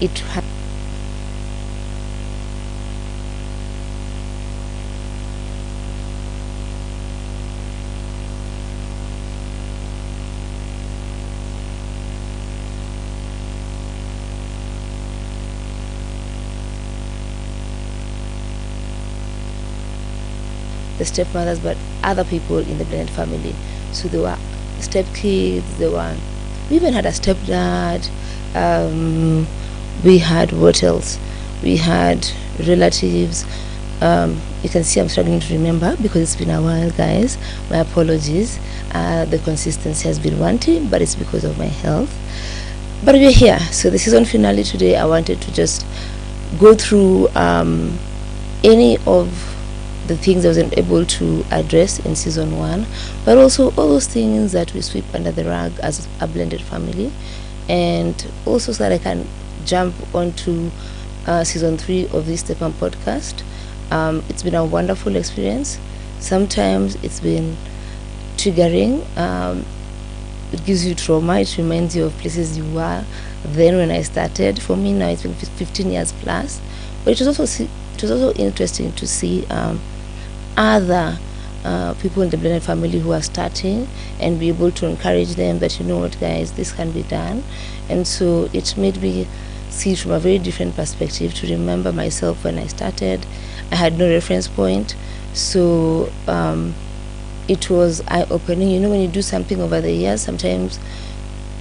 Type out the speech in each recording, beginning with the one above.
it has the stepmothers, but other people in the blended family. So there were stepkids, we even had a stepdad, we had what else? We had relatives. You can see I'm struggling to remember because it's been a while, guys. My apologies. The consistency has been wanting, but it's because of my health. But we're here. So the season finale today, I wanted to just go through any of the things I wasn't able to address in season 1, but also all those things that we sweep under the rug as a blended family, and also so that I can jump onto season 3 of this StepMum podcast. It's been a wonderful experience. Sometimes it's been triggering. It gives you trauma. It reminds you of places you were then when I started. For me now, it's been 15 years plus, but it was also interesting to see other people in the blended family who are starting and be able to encourage them that, you know what, guys, this can be done. And so it made me see from a very different perspective, to remember myself when I started. I had no reference point, so it was eye-opening. You know, when you do something over the years, sometimes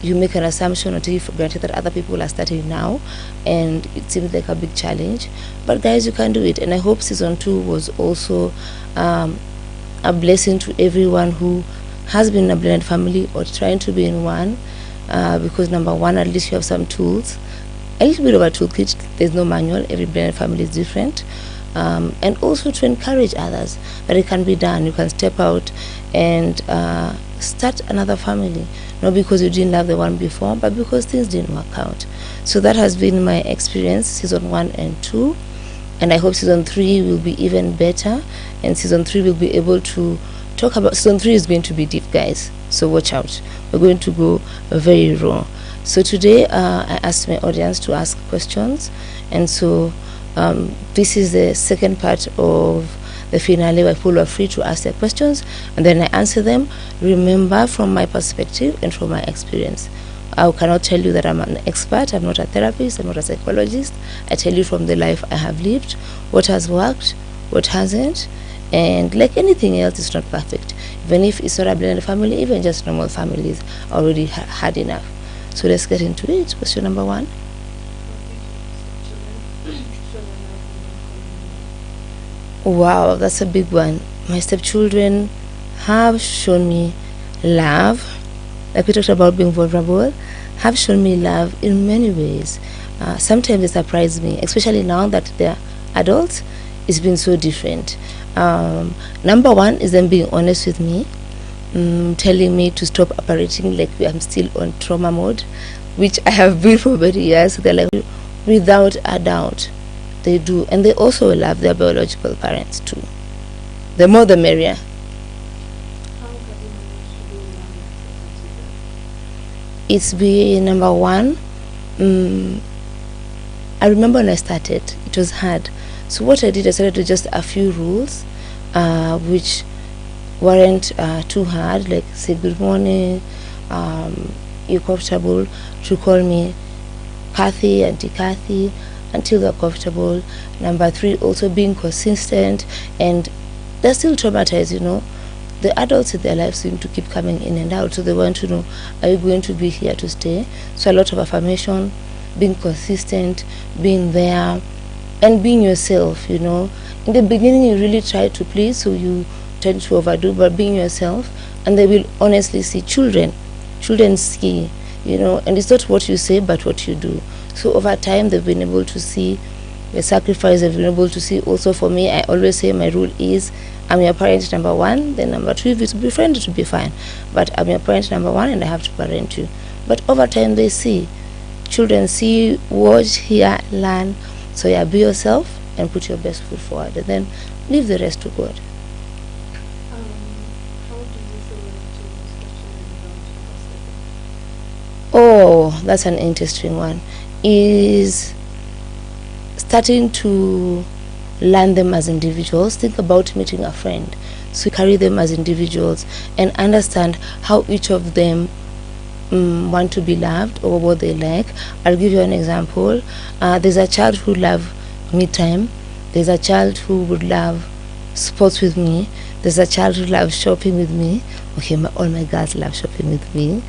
you make an assumption or take it for granted that other people are starting now, and it seems like a big challenge. But guys, you can do it. And I hope season 2 was also a blessing to everyone who has been in a blended family or trying to be in one, because number one, at least you have some tools, a little bit of a toolkit. There's no manual. Every blended family is different. And also to encourage others that it can be done. You can step out and start another family, not because you didn't love the one before, but because things didn't work out. So that has been my experience, season 1 and 2, and I hope season 3 will be even better, and season 3 will be able to talk about. Season 3 is going to be deep, guys, so watch out. We're going to go very raw. So today I asked my audience to ask questions, and so this is the second part of the finale where people are free to ask their questions, and then I answer them. Remember, from my perspective and from my experience. I cannot tell you that I'm an expert. I'm not a therapist. I'm not a psychologist. I tell you from the life I have lived, what has worked, what hasn't, and like anything else, it's not perfect. Even if it's not a blended family, even just normal families already had enough. So let's get into it. Question number 1. Wow, that's a big one. My stepchildren have shown me love, like we talked about being vulnerable, have shown me love in many ways. Sometimes they surprise me, especially now that they're adults. It's been so different. Number 1 is them being honest with me, telling me to stop operating like I'm still on trauma mode, which I have been for many years. They're like, without a doubt. They do, and they also love their biological parents too. The more the merrier. It's been number 1. I remember when I started, it was hard. So what I did, I started with just a few rules, which weren't too hard, like say good morning, you're comfortable to call me Kathy, Auntie Kathy, until they're comfortable. Number 3, also being consistent, and they're still traumatized, you know. The adults in their lives seem to keep coming in and out, so they want to know, are you going to be here to stay? So a lot of affirmation, being consistent, being there, and being yourself, you know. In the beginning, you really try to please, so you tend to overdo, but being yourself, and they will honestly see. Children see, you know, and it's not what you say, but what you do. So over time, they've been able to see the sacrifice. They've been able to see also for me, I always say my rule is, I'm your parent number 1, then number 2, if it's befriend, it will be fine. But I'm your parent number 1, and I have to parent you. But over time, they see. Children see, watch, hear, learn. So yeah, be yourself and put your best foot forward, and then leave the rest to God. How do you feel Oh, that's an interesting one. is starting to learn them as individuals. Think about meeting a friend. So carry them as individuals and understand how each of them want to be loved or what they like. I'll give you an example. There's a child who loves me time. There's a child who would love sports with me. There's a child who loves shopping with me. Okay, all my girls love shopping with me.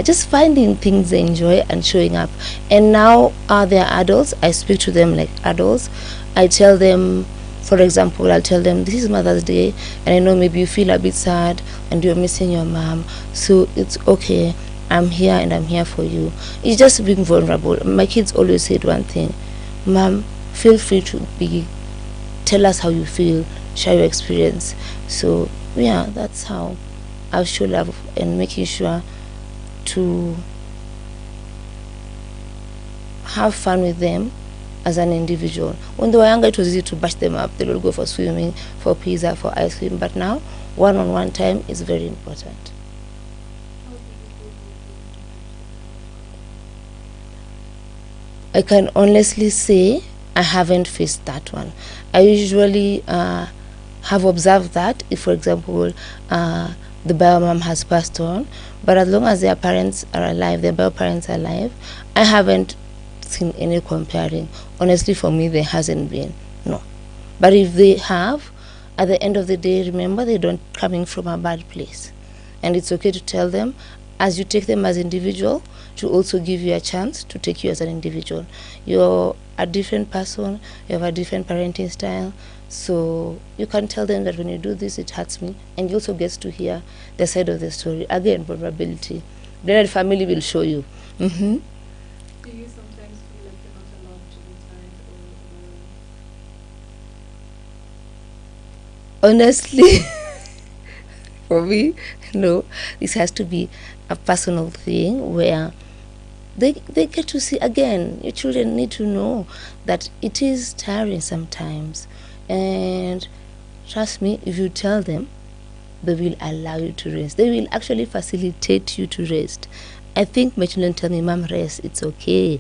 Just finding things they enjoy and showing up. And now they're adults. I speak to them like adults. I tell them, for example, I'll tell them, this is Mother's Day, and I know maybe you feel a bit sad and you're missing your mom. So it's okay. I'm here and I'm here for you. It's just being vulnerable. My kids always said one thing, Mom, feel free to tell us how you feel, share your experience. So yeah, that's how I show love and making sure to have fun with them as an individual. When they were younger, it was easy to bash them up. They would go for swimming, for pizza, for ice cream. But now, one-on-one time is very important. I can honestly say I haven't faced that one. I usually have observed that if, for example, the bio mom has passed on, but as long as their parents are alive, their bio parents are alive, I haven't seen any comparing. Honestly, for me, there hasn't been. No. But if they have, at the end of the day, remember, they don't coming from a bad place. And it's okay to tell them, as you take them as individual, to also give you a chance to take you as an individual. You're a different person, you have a different parenting style, so you can tell them that when you do this, it hurts me, and you also get to hear the side of the story. Again, vulnerability. Then the family will show you. Do you sometimes feel like you're not allowed to be tired or Honestly, for me, no. This has to be a personal thing where they get to see. Again, your children need to know that it is tiring sometimes, and trust me, if you tell them, they will allow you to rest. They will actually facilitate you to rest. I think my children tell me, Mom, rest, it's okay,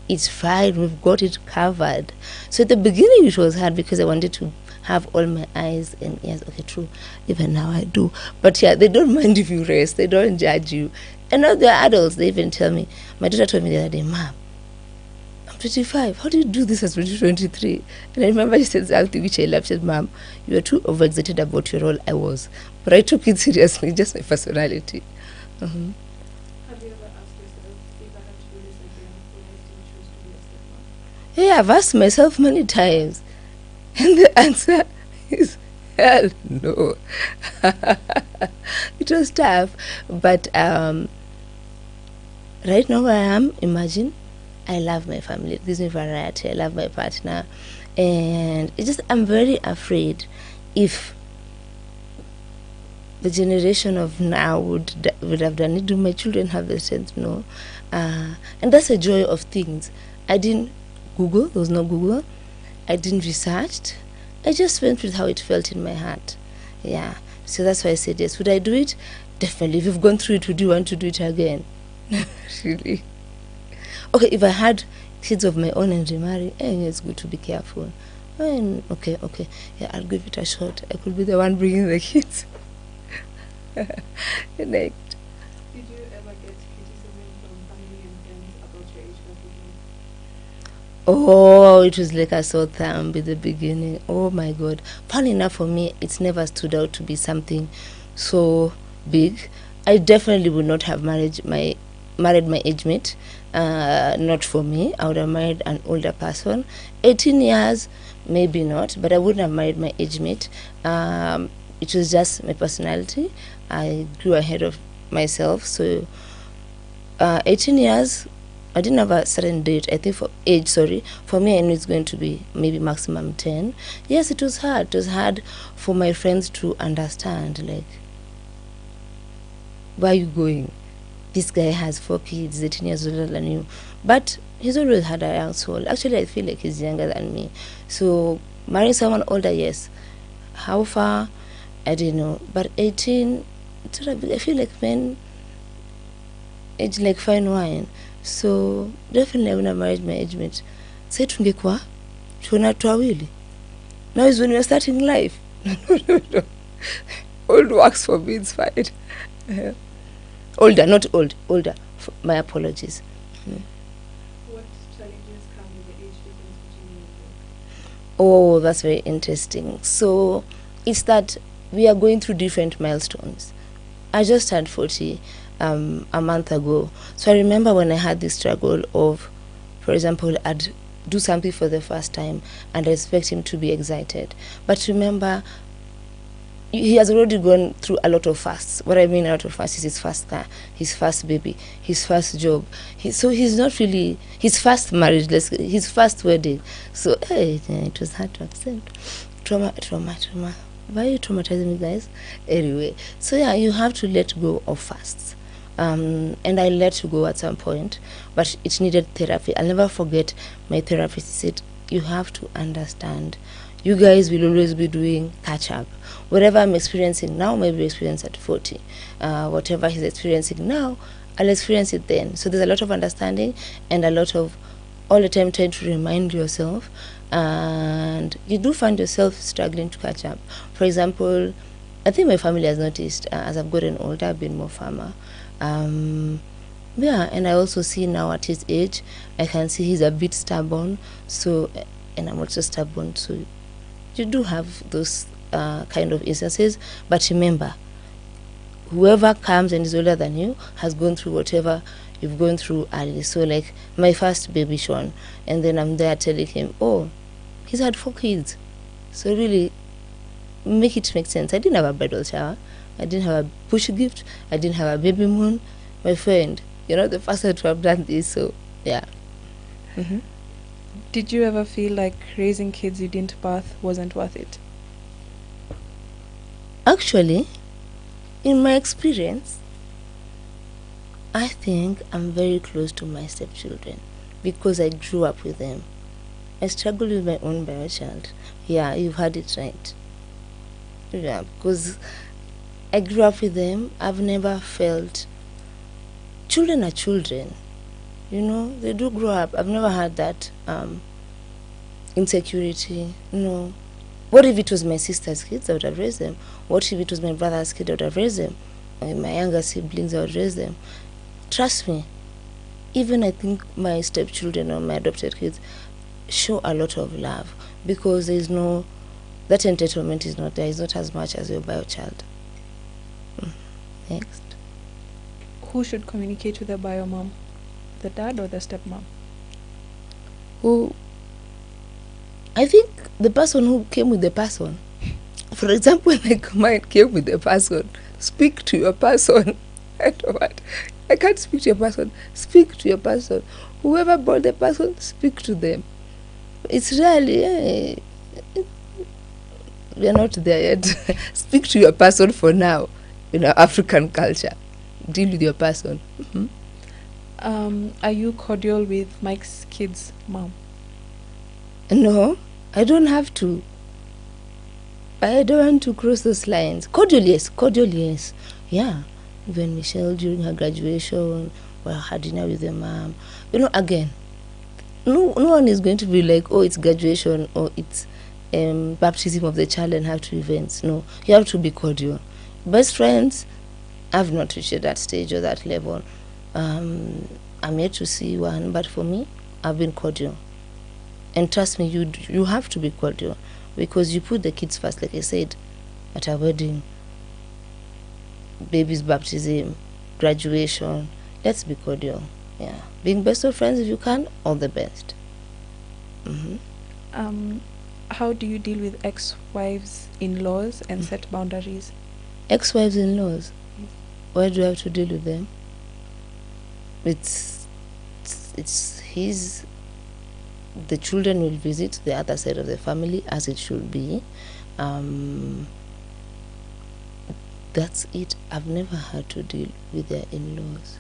it's fine, we've got it covered. So at the beginning it was hard because I wanted to have all my eyes and ears. Okay, true, even now I do. But yeah, they don't mind if you rest, they don't judge you. And now they're adults, they even tell me, my daughter told me the other day, Mom, I'm 25, how do you do this at 23? And I remember she said something which I loved. She said, Mom, you are too overexcited about your role. I was. But I took it seriously, just my personality. have you ever asked yourself, if I had to do this again, would I still choose to be a stepmom? Yeah, I've asked myself many times. And the answer is hell no. It was tough. But right now where I am, imagine, I love my family. It gives me variety. I love my partner. And it's just, I'm very afraid if the generation of now would have done it. Do my children have the strength? No. And that's the joy of things. I didn't Google. There was no Google. I didn't research. I just went with how it felt in my heart. Yeah. So that's why I said yes. Would I do it? Definitely. If you've gone through it, would you want to do it again? Really? Okay, if I had kids of my own and remarry, it's good to be careful. Okay. Yeah, I'll give it a shot. I could be the one bringing the kids. Like, Did you ever get criticism from family and friends about your age gap with me? oh, it was like a sore thumb in the beginning. Oh my God. Funny enough, for me, it's never stood out to be something so big. I definitely would not have married my age mate. Not for me. I would have married an older person. 18 years, maybe not, but I wouldn't have married my age mate. It was just my personality. I grew ahead of myself. So 18 years, I didn't have a certain date. I think for age, for me, I knew it's going to be maybe maximum 10. Yes, it was hard. It was hard for my friends to understand, like, where are you going? This guy has 4 kids, 18 years older than you. But he's always had a young soul. Actually, I feel like he's younger than me. So marrying someone older, yes. How far? I don't know. But 18, I feel like men age like fine wine. So definitely I wouldn't have married my age mate. Say tungekuwa tuona watu wawili. Now is when we're starting life. No. Old works for me, it's fine. Older, not old, older. My apologies. What challenges come with the age difference between you and them? Oh, that's very interesting. So it's that we are going through different milestones. I just turned 40 a month ago. So I remember when I had this struggle of, for example, I'd do something for the first time and I expect him to be excited. But remember, he has already gone through a lot of fasts. What I mean a lot of fasts is his first car, his first baby, his first job. So he's not really, his first marriage, his first wedding. So it was hard to accept. Trauma. Why are you traumatizing me, guys? Anyway, so yeah, you have to let go of fasts. And I let go at some point, but it needed therapy. I'll never forget my therapist said, you have to understand, you guys will always be doing catch up. Whatever I'm experiencing now, maybe experience at 40. Whatever he's experiencing now, I'll experience it then. So there's a lot of understanding and a lot of all the time trying to remind yourself, and you do find yourself struggling to catch up. For example, I think my family has noticed as I've gotten older, I've been more firmer. Yeah, and I also see now at his age, I can see he's a bit stubborn. So, and I'm also stubborn. So, you do have those kind of instances. But remember, whoever comes and is older than you has gone through whatever you've gone through early. So, like my first baby, Sean, and then I'm there telling him, oh, he's had 4 kids. So really, make it make sense. I didn't have a bridal shower. I didn't have a push gift. I didn't have a baby moon. My friend, the first time to have done this. So, yeah. Mm-hmm. Did you ever feel like raising kids you didn't birth wasn't worth it? Actually, in my experience, I think I'm very close to my stepchildren because I grew up with them. I struggled with my own bio child. Yeah, you've heard it right. Yeah, because I grew up with them. I've never felt... Children are children. They do grow up. I've never had that insecurity. What if it was my sister's kids? I would have raised them. What if it was my brother's kid? I would have raised them. My younger siblings, I would raise them. Trust me, even I think my stepchildren or my adopted kids show a lot of love because that entitlement is not there. It's not as much as your bio child. Next. Who should communicate with the bio mom? The dad or the stepmom? I think the person who came with the person. For example, like mine came with the person. Speak to your person. I don't know what. I can't speak to your person. Speak to your person. Whoever brought the person, speak to them. It's really... we are not there yet. Speak to your person for now. African culture. Deal with your person. Mm-hmm. Are you cordial with Mike's kids' mom? No, I don't have to. I don't want to cross those lines. Cordial, yes. Yeah. Even Michelle, during her graduation, we had dinner with the mom. Again, no one is going to be like, oh, it's graduation or it's baptism of the child and have 2 events. No, you have to be cordial. Best friends, I've not reached that stage or that level. I'm yet to see one, but for me, I've been cordial. And trust me, you have to be cordial because you put the kids first, like I said, at a wedding, baby's baptism, graduation. Let's be cordial. Yeah, being best of friends if you can, all the best. Mm-hmm. How do you deal with ex-wives in-laws and set boundaries? Ex-wives in-laws, why do I have to deal with them? It's the children will visit the other side of the family as it should be. That's it. I've never had to deal with their in-laws.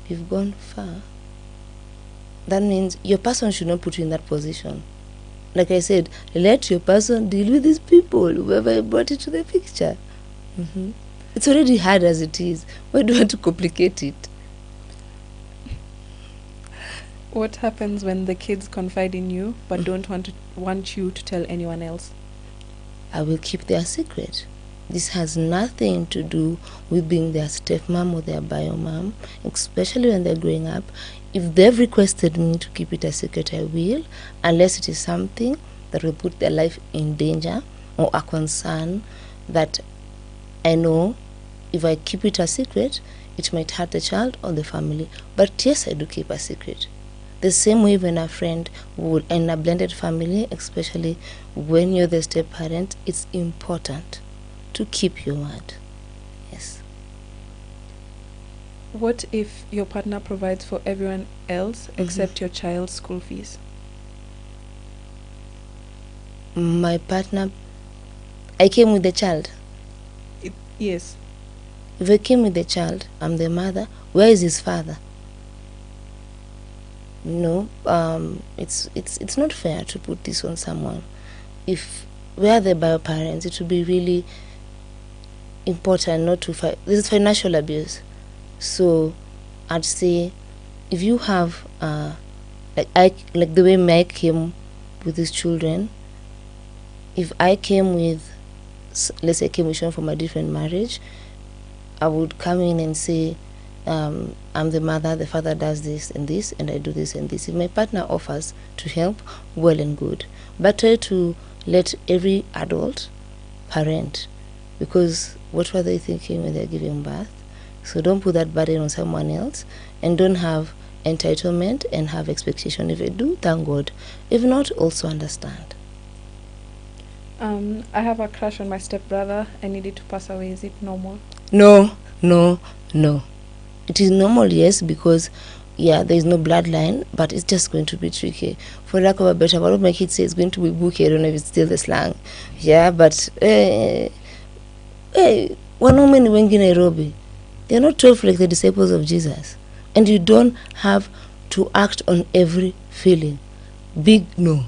You've gone far. That means your person should not put you in that position. Like I said, let your person deal with these people, whoever brought it to the picture. Mm-hmm. It's already hard as it is. Why do you want to complicate it? What happens when the kids confide in you but don't want you to tell anyone else? I will keep their secret. This has nothing to do with being their stepmom or their bio mom, especially when they're growing up. If they've requested me to keep it a secret, I will, unless it is something that will put their life in danger or a concern that I know if I keep it a secret, it might hurt the child or the family. But yes, I do keep a secret. The same way when a friend would, in a blended family, especially when you're the step parent, it's important to keep your word. Yes. What if your partner provides for everyone else except your child's school fees? My partner, I came with the child. Yes. If I came with the child, I'm the mother, where is his father? No, it's not fair to put this on someone. If we are the bio parents, it would be really important not to fight. This is financial abuse. So I'd say if you have like the way Mike came with his children, if I came with, let's say I came with someone from a different marriage, I would come in and say, I'm the mother, the father does this, and I do this and this. If my partner offers to help, well and good. But try to let every adult parent, because what were they thinking when they're giving birth? So don't put that burden on someone else, and don't have entitlement and have expectation. If you do, thank God. If not, also understand. I have a crush on my stepbrother. I needed to pass away. Is it normal? No. It is normal, yes, because there is no bloodline, but it's just going to be tricky. For lack of a better word, my kids say it's going to be booky. I don't know if it's still the slang. Yeah, but wanaume ni wengi Nairobi. They're not 12 like the disciples of Jesus. And you don't have to act on every feeling. Big no.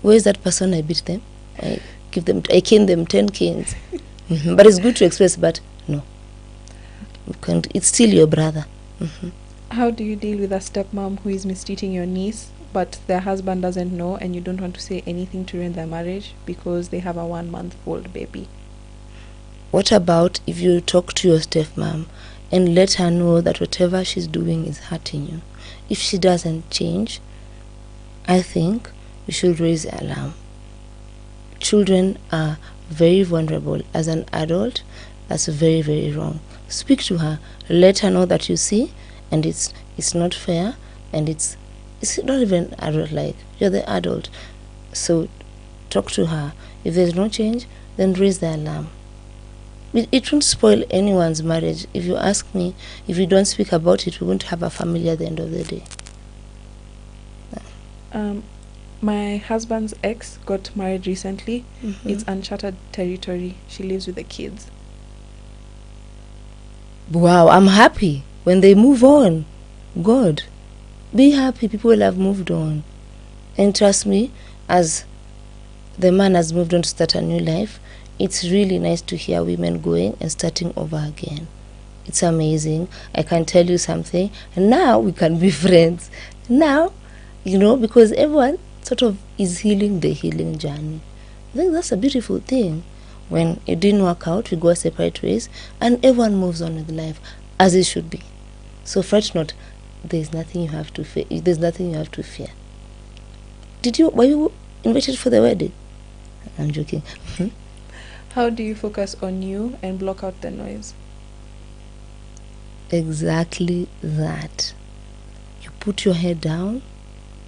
Where is that person I beat them? I cane them 10 canes. But it's good to express, but no. It's still your brother. How do you deal with a stepmom who is mistreating your niece, but their husband doesn't know and you don't want to say anything to ruin their marriage because they have a 1-month-old baby? What about if you talk to your stepmom and let her know that whatever she's doing is hurting you? If she doesn't change, I think you should raise the alarm. Children are very vulnerable. As an adult, that's very, very wrong. Speak to her, let her know that you see, and it's not fair, and it's not even adult-like. You're the adult. So talk to her. If there's no change, then raise the alarm. It won't spoil anyone's marriage. If you ask me, if we don't speak about it, we won't have a family at the end of the day. My husband's ex got married recently. It's uncharted territory. She lives with the kids. Wow, I'm happy when they move on. God, be happy. People will have moved on. And trust me, as the man has moved on to start a new life, it's really nice to hear women going and starting over again. It's amazing. I can tell you something. And now we can be friends. Now, because everyone sort of is healing the healing journey. I think that's a beautiful thing. When it didn't work out, we go separate ways, and everyone moves on with life as it should be. So fret not. There's nothing you have to fear. There's nothing you have to fear. Were you invited for the wedding? I'm joking. How do you focus on you and block out the noise? Exactly that. You put your head down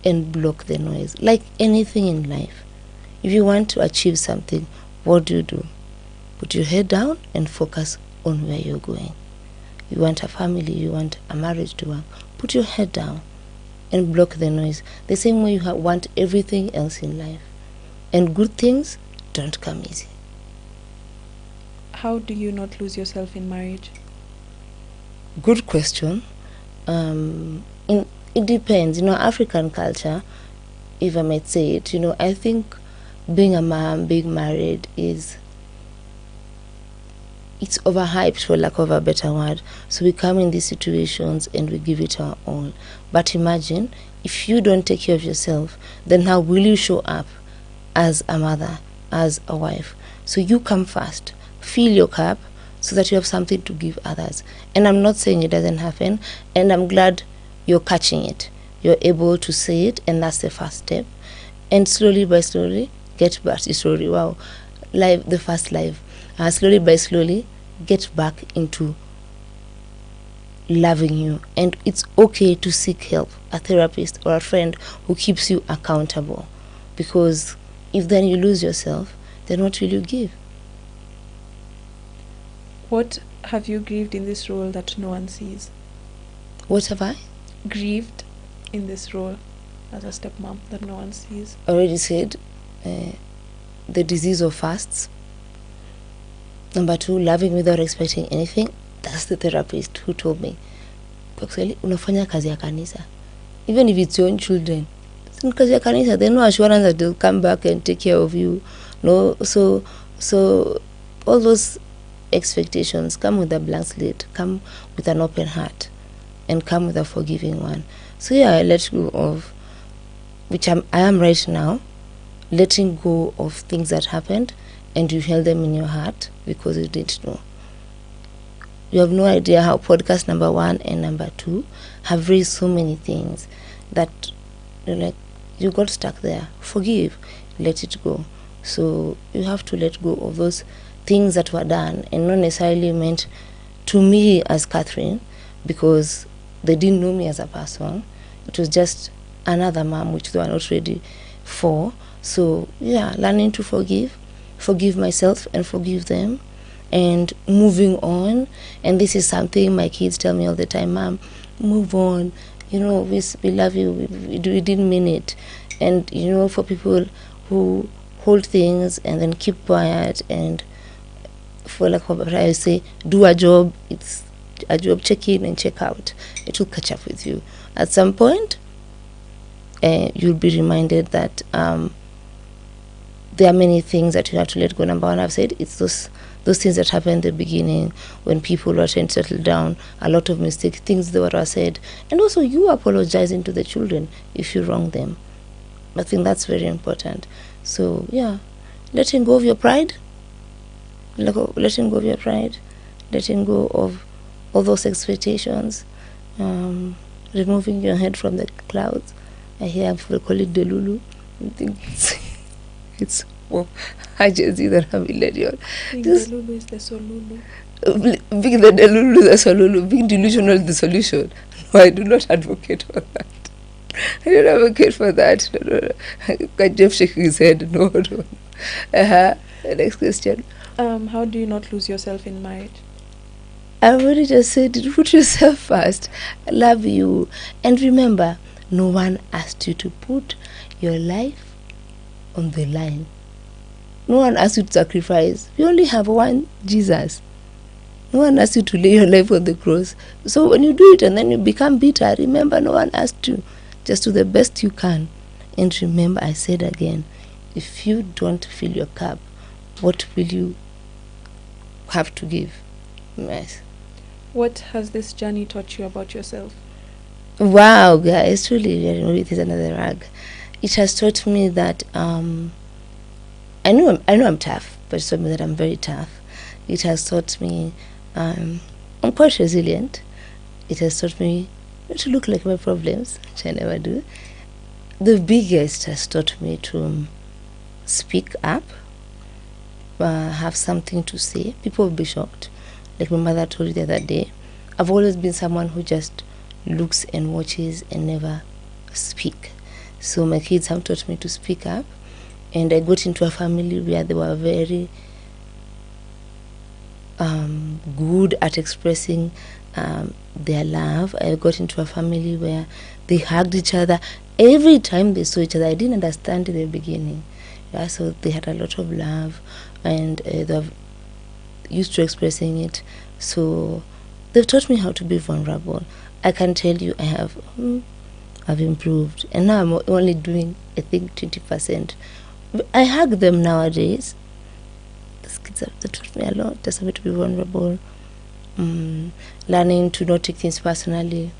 and block the noise. Like anything in life. If you want to achieve something, what do? Put your head down and focus on where you're going. You want a family, you want a marriage to work. Put your head down and block the noise. The same way you want everything else in life. And good things don't come easy. How do you not lose yourself in marriage? Good question. It depends. African culture, if I might say it, I think being a mom, being married is it's overhyped, for lack of a better word. So we come in these situations and we give it our all. But imagine, if you don't take care of yourself, then how will you show up as a mother, as a wife? So you come first, fill your cup, so that you have something to give others. And I'm not saying it doesn't happen, and I'm glad you're catching it. You're able to say it, and that's the first step. And slowly by slowly, get back to slowly. Wow, live the first live. Slowly by slowly, get back into loving you. And it's okay to seek help, a therapist or a friend who keeps you accountable. Because if then you lose yourself, then what will you give? What have you grieved in this role that no one sees? What have I Grieved in this role as a stepmom that no one sees? already said? The disease of fasts. Number 2, loving without expecting anything. That's the therapist who told me, actually, unafanya kazi ya kanisa. Even if it's your own children, it's in kazi ya kanisa. There's no assurance that they'll come back and take care of you. No, so all those expectations come with a blank slate, come with an open heart, and come with a forgiving one. So yeah, I let go of, which I am right now, letting go of things that happened, and you held them in your heart because you didn't know. You have no idea how podcast number 1 and number 2 have raised so many things that you're like, you got stuck there. Forgive, let it go. So you have to let go of those things that were done and not necessarily meant to me as Catherine, because they didn't know me as a person. It was just another mom which they were not ready for. So yeah, learning to forgive myself and forgive them, and moving on. And this is something my kids tell me all the time, Mom, move on. You know, we love you. We didn't mean it. And you know, for people who hold things and then keep quiet, and for like I say, do a job. It's a job, check in and check out. It will catch up with you. At some point, you'll be reminded that there are many things that you have to let go. Number 1, I've said, it's those things that happen in the beginning when people were trying to settle down, a lot of mistakes, things that were said, and also you apologizing to the children if you wrong them. I think that's very important. So yeah, letting go of your pride, letting go of all those expectations, removing your head from the clouds. I hear people call it Delulu. I think it's more agency than a millennial. Delulu is the solulu. Being the Delulu, the solulu, being delusional is the solution. No, I do not advocate for that. I don't advocate for that. No. Jeff shaking his head. No. Next question. How do you not lose yourself in marriage? I've already just said it. Put yourself first. I love you. And remember, no one asked you to put your life on the line. No one asked you to sacrifice. You only have one Jesus. No one asked you to lay your life on the cross. So when you do it and then you become bitter, remember, no one asked you. Just do the best you can. And remember, I said again, if you don't fill your cup, what will you have to give? Yes. What has this journey taught you about yourself? Wow, guys, truly, it is another rag. It has taught me that I know I'm tough, but it's taught me that I'm very tough. It has taught me I'm quite resilient. It has taught me not to look like my problems, which I never do. The biggest has taught me to speak up, have something to say. People will be shocked. Like my mother told you the other day, I've always been someone who just looks and watches and never speak. So my kids have taught me to speak up, and I got into a family where they were very good at expressing their love. I got into a family where they hugged each other every time they saw each other. I didn't understand in the beginning. Yeah, so they had a lot of love, and they're used to expressing it. So they've taught me how to be vulnerable. I can tell you I've improved, and now I'm only doing, I think, 20%. I hug them nowadays. These kids that taught me a lot. That's me to be vulnerable. Learning to not take things personally.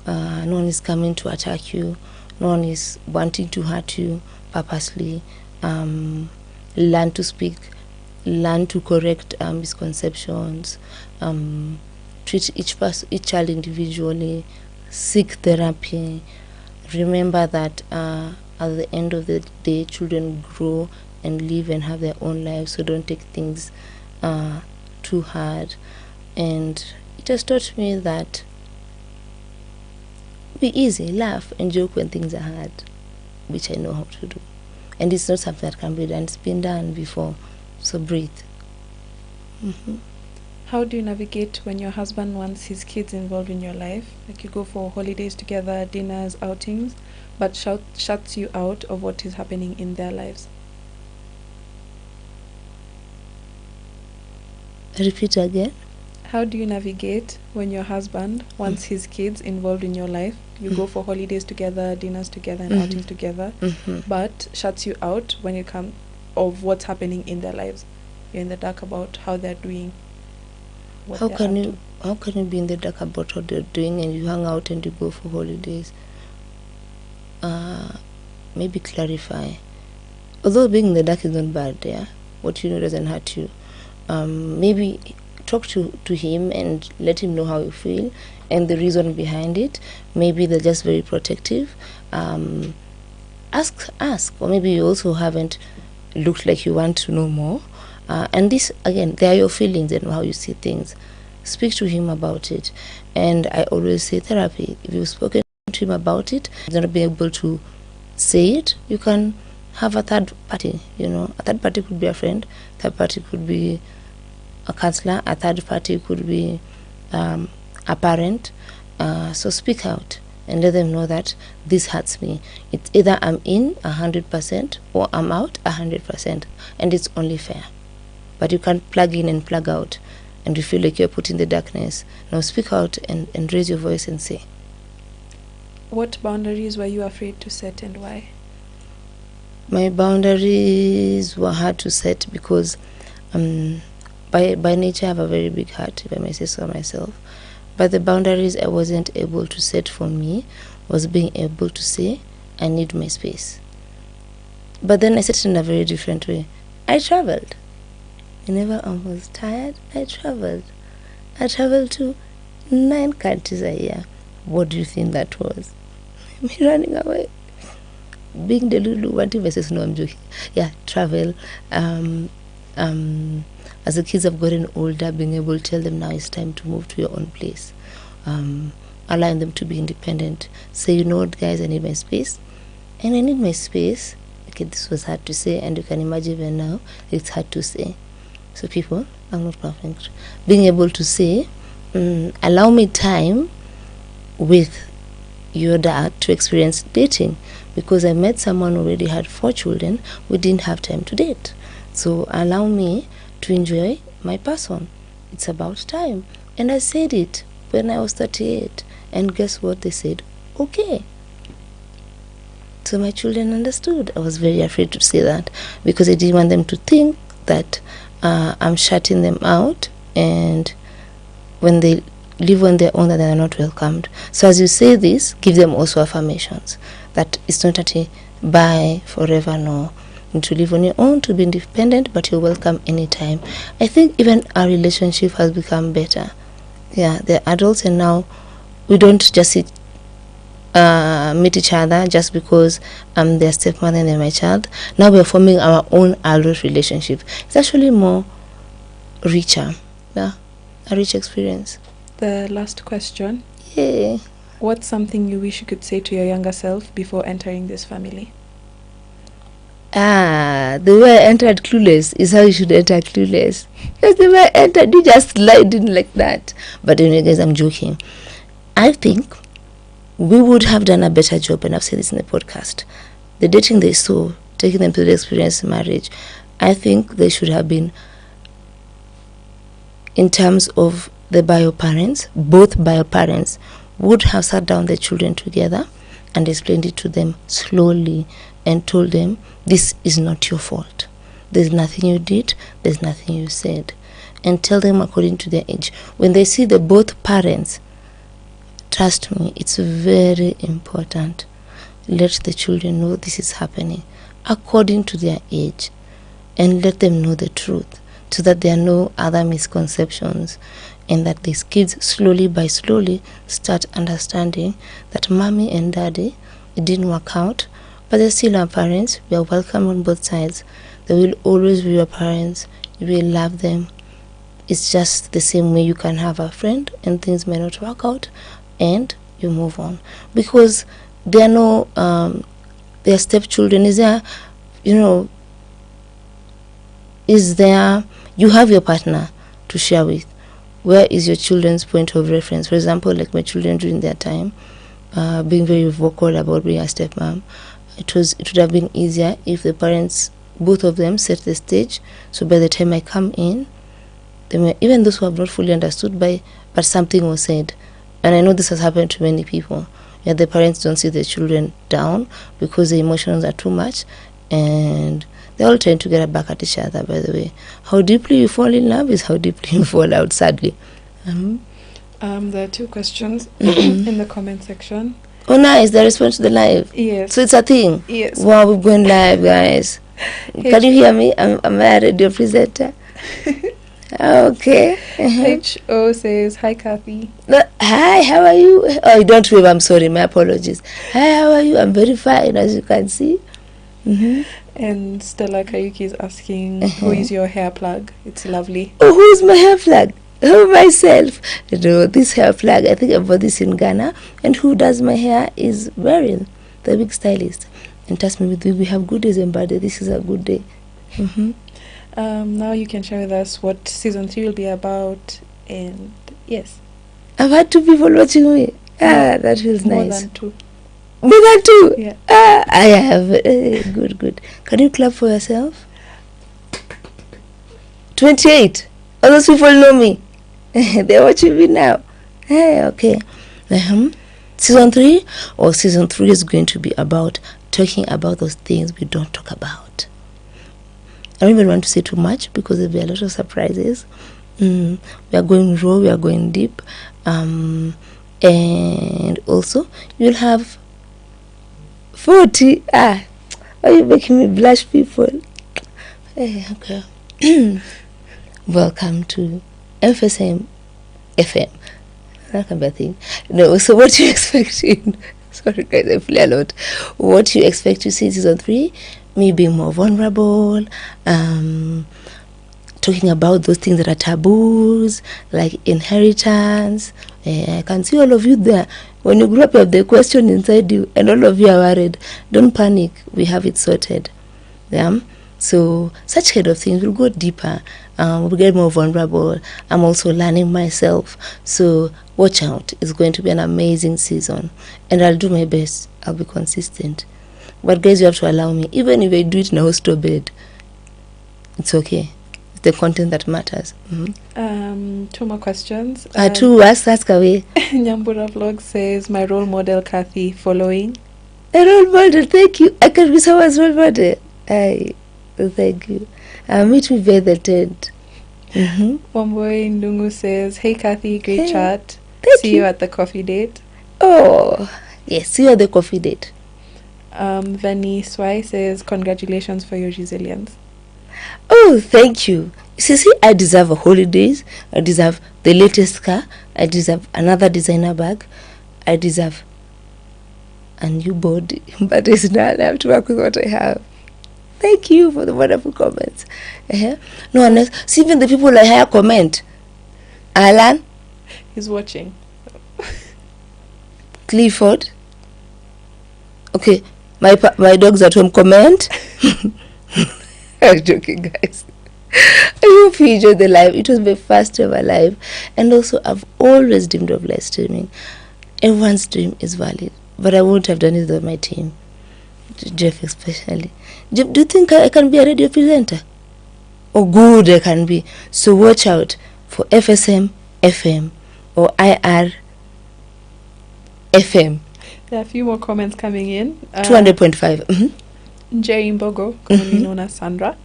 No one is coming to attack you. No one is wanting to hurt you purposely. Learn to speak. Learn to correct misconceptions. Treat each child individually. Seek therapy. Remember that at the end of the day, children grow and live and have their own lives, so don't take things too hard. And it has taught me that be easy, laugh and joke when things are hard, which I know how to do. And it's not something that can be done, it's been done before, so breathe. How do you navigate when your husband wants his kids involved in your life? Like you go for holidays together, dinners, outings, but shuts you out of what is happening in their lives? Repeat again. How do you navigate when your husband wants his kids involved in your life? You go for holidays together, dinners together, and outings together, but shuts you out when it comes of what's happening in their lives. You're in the dark about how they're doing. How can you be in the dark about what they're doing and you hang out and you go for holidays? Maybe clarify. Although being in the dark is not bad, yeah. What you know doesn't hurt you. Maybe talk to him and let him know how you feel and the reason behind it. Maybe they're just very protective. Ask, or maybe you also haven't looked like you want to know more. And this, again, they are your feelings and how you see things. Speak to him about it. And I always say therapy. If you've spoken to him about it, he's not being able to say it, you can have a third party, A third party could be a friend, third party could be a counselor, a third party could be a parent. So speak out and let them know that this hurts me. It's either I'm in 100% or I'm out 100%, and it's only fair. But you can't plug in and plug out and you feel like you're put in the darkness. Now speak out and raise your voice and say. What boundaries were you afraid to set and why? My boundaries were hard to set because by nature I have a very big heart, if I may say so myself. But the boundaries I wasn't able to set for me was being able to say, I need my space. But then I set it in a very different way. I traveled. Whenever I was tired, I traveled. I traveled to 9 countries a year. What do you think that was? Me running away. Being the Lulu, what if I say, no, I'm joking. Yeah, travel. As the kids have gotten older, being able to tell them now it's time to move to your own place. Allowing them to be independent. Say, you know what, guys, I need my space. And I need my space. Okay, this was hard to say, and you can imagine even now, it's hard to say. So people, I'm not perfect. Being able to say, allow me time with your dad to experience dating, because I met someone who already had 4 children. We didn't have time to date. So allow me to enjoy my person. It's about time. And I said it when I was 38. And guess what? They said, okay. So my children understood. I was very afraid to say that because I didn't want them to think that I'm shutting them out, and when they live on their own, that they are not welcomed. So as you say this, give them also affirmations that it's not a bye forever, no. You need to live on your own, to be independent, but you're welcome anytime. I think even our relationship has become better. Yeah, they're adults, and now we don't just meet each other just because I'm their stepmother and they're my child. Now we're forming our own adult relationship. It's actually more richer. Yeah, a rich experience. The last question. Yeah. What's something you wish you could say to your younger self before entering this family? The way I entered clueless is how you should enter clueless. Because the way I entered, you just slide in like that. But anyway, guys, I'm joking. I think we would have done a better job, and I've said this in the podcast. The dating they saw, taking them to the experience of marriage, I think they should have been, in terms of the bio parents, both bio parents would have sat down their children together and explained it to them slowly and told them, this is not your fault. There's nothing you did, there's nothing you said. And tell them according to their age. When they see the both parents, trust me, it's very important. Let the children know this is happening according to their age, and let them know the truth, so that there are no other misconceptions, and that these kids slowly by slowly start understanding that mommy and daddy, it didn't work out, but they're still our parents. We are welcome on both sides. They will always be your parents. You will love them. It's just the same way you can have a friend and things may not work out and you move on, because there are no their stepchildren. Is there, you have your partner to share with. Where is your children's point of reference? For example, like my children during their time, being very vocal about being a stepmom, it would have been easier if the parents, both of them, set the stage. So by the time I come in, even those who have not fully understood, but something was said. And I know this has happened to many people. Yeah, the parents don't see the children down because the emotions are too much, and they're all trying to get back at each other, by the way. How deeply you fall in love is how deeply you fall out, sadly. There are 2 questions in the comment section. Oh, nice. The response to the live. Yes. So it's a thing. Yes. Wow, we're going live, guys. Can you hear me? I'm a radio presenter. Okay. H.O. says, hi, Kathy. No, hi, how are you? Oh, don't wave. I'm sorry. My apologies. Hi, how are you? I'm very fine, as you can see. And Stella Kayuki is asking, who is your hair plug? It's lovely. Oh, who's my hair plug? Oh, myself. No, this hair plug, I think I bought this in Ghana. And who does my hair is Beryl, the big stylist. And trust me, we have good days and bad days. This is a good day. Now you can share with us what season 3 will be about. And yes. I've had 2 people watching me. That feels More nice. than 2. More than 2? Yeah. I have. Good. Can you clap for yourself? 28. All those people know me. They're watching me now. Hey, okay. Season 3? Or season 3 is going to be about talking about those things we don't talk about. I don't even want to say too much because there'll be a lot of surprises. We are going raw, we are going deep. And also, you'll have 40. Are you making me blush, people? Hey, okay. Welcome to FSM FM. That can be a thing. No, so what you expecting? Sorry, guys, I feel a lot. What you expect to see in season 3? Me being more vulnerable, talking about those things that are taboos, like inheritance. I can see all of you there. When you grow up, you have the question inside you, and all of you are worried. Don't panic. We have it sorted. Yeah. So such kind of things will go deeper. We'll get more vulnerable. I'm also learning myself. So watch out. It's going to be an amazing season, and I'll do my best. I'll be consistent. But guys, you have to allow me. Even if I do it in a hostel bed, it's okay. It's the content that matters. 2 more questions. 2, ask away. Nyambura Vlog says, my role model, Kathy, following. A role model, thank you. I can be someone's role model. Thank you. Meet me by the tent. Wamboy Ndungu says, hey, Kathy, great chat. See you at the coffee date. Oh, yes, see you at the coffee date. Vani Swai says, congratulations for your resilience. Oh, thank you. See, I deserve a holidays. I deserve the latest car. I deserve another designer bag. I deserve a new body. But it's not. I have to work with what I have. Thank you for the wonderful comments. No, unless, see, even the people I hear comment. Alan. He's watching. Clifford. Okay, my dogs at home comment. I'm joking, guys. I hope you enjoyed the live. It was my first ever live, and also I've always dreamed of live streaming. Everyone's dream is valid, but I won't have done it without my team, Jeff especially. Jeff, do you think I can be a radio presenter? Oh, good, I can be. So watch out for FSM FM or IR FM. There are a few more comments coming in. 200.5. Jay Mbogo, commonly known as Sandra,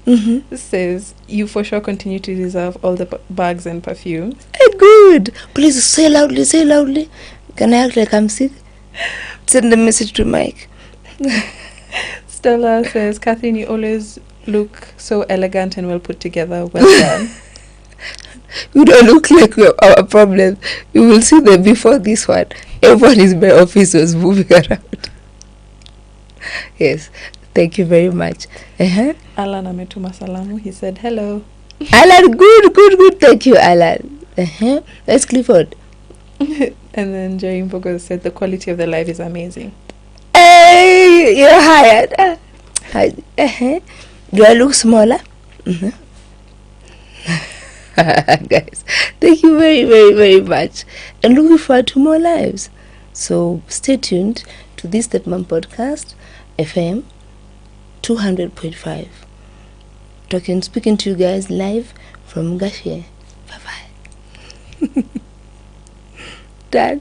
says, you for sure continue to deserve all the bags and perfume. Hey, good. Please say loudly, say loudly. Can I act like I'm sick? Send a message to Mike. Stella says, Catherine, you always look so elegant and well put together. Well done. You don't look like our problem. You will see that before this one, everyone in my office was moving around. Yes, thank you very much. Alan ametuma salamu. He said, hello. Alan, good. Thank you, Alan. That's Clifford. And then Jerry Mbogo said, the quality of the life is amazing. Hey, you're hired. Do I look smaller? Guys, thank you very much, and looking forward to more lives. So stay tuned to this StepMum podcast, FM 200.5. Speaking to you guys live from Gashie. Bye bye. Dad.